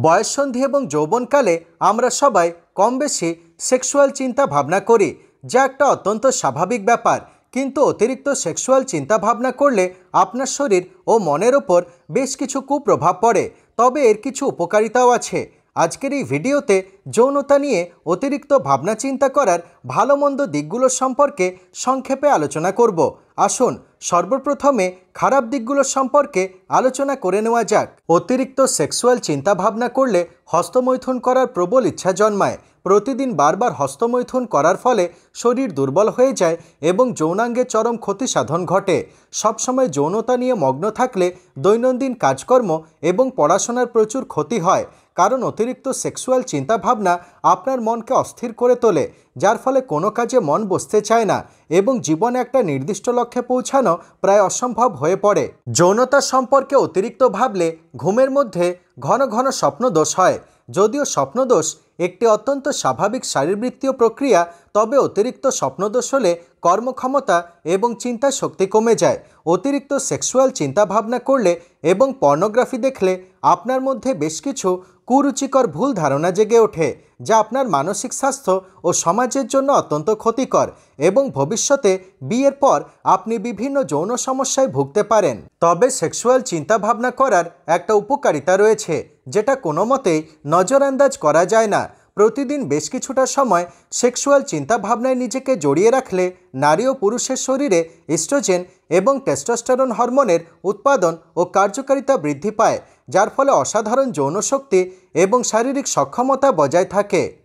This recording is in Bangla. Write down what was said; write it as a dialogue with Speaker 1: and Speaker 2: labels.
Speaker 1: বয়ঃসন্ধি এবং যৌবনকালে আমরা সবাই কম বেশি সেক্সুয়াল চিন্তা ভাবনা করি, যা একটা অত্যন্ত স্বাভাবিক ব্যাপার। কিন্তু অতিরিক্ত সেক্সুয়াল চিন্তা ভাবনা করলে আপনার শরীর ও মনের ওপর বেশ কিছু কুপ্রভাব পড়ে, তবে এর কিছু উপকারিতাও আছে। আজকের এই ভিডিওতে যৌনতা নিয়ে অতিরিক্ত ভাবনা চিন্তা করার ভালো মন্দ দিকগুলো সম্পর্কে সংক্ষেপে আলোচনা করব। আসুন সর্বপ্রথমে খারাপ দিকগুলো সম্পর্কে আলোচনা করে নেওয়া যাক। অতিরিক্ত সেক্সুয়াল চিন্তা ভাবনা করলে হস্তমৈথুন করার প্রবল ইচ্ছা জন্মায়। প্রতিদিন বারবার হস্তমৈথুন করার ফলে শরীর দুর্বল হয়ে যায় এবং যৌনাঙ্গে চরম ক্ষতি সাধন ঘটে। সবসময় যৌনতা নিয়ে মগ্ন থাকলে দৈনন্দিন কাজকর্ম এবং পড়াশোনার প্রচুর ক্ষতি হয়, কারণ অতিরিক্ত সেক্সুয়াল চিন্তাভাবনা আপনার মনকে অস্থির করে তোলে, যার ফলে কোনো কাজে মন বসতে চায় না এবং জীবনে একটা নির্দিষ্ট লক্ষ্যে পৌঁছানো প্রায় অসম্ভব হয়ে পড়ে। যৌনতা সম্পর্কে অতিরিক্ত ভাবলে ঘুমের মধ্যে ঘন ঘন স্বপ্নদোষ হয়। যদিও স্বপ্নদোষ একটি অত্যন্ত স্বাভাবিক শারীরবৃত্তীয় প্রক্রিয়া, তবে অতিরিক্ত স্বপ্নদোষ হলে কর্মক্ষমতা এবং চিন্তা শক্তি কমে যায়। অতিরিক্ত সেক্সুয়াল চিন্তাভাবনা করলে এবং পর্নোগ্রাফি দেখলে আপনার মধ্যে বেশ কিছু কুরুচিকর ভুল ধারণা জেগে ওঠে, যা আপনার মানসিক স্বাস্থ্য ও সমাজের জন্য অত্যন্ত ক্ষতিকর, এবং ভবিষ্যতে বিয়ের পর আপনি বিভিন্ন যৌন সমস্যায় ভুগতে পারেন। তবে সেক্সুয়াল চিন্তাভাবনা করার একটা উপকারিতা রয়েছে, যেটা কোনো মতেই নজরআন্দাজ করা যায় না। প্রতিদিন বেশ কিছুটা সময় সেক্সুয়াল চিন্তাভাবনায় নিজেকে জড়িয়ে রাখলে নারী ও পুরুষের শরীরে ইস্ট্রোজেন এবং টেস্টোস্টেরন হরমোনের উৎপাদন ও কার্যকারিতা বৃদ্ধি পায়, যার ফলে অসাধারণ যৌনশক্তি এবং শারীরিক সক্ষমতা বজায় থাকে।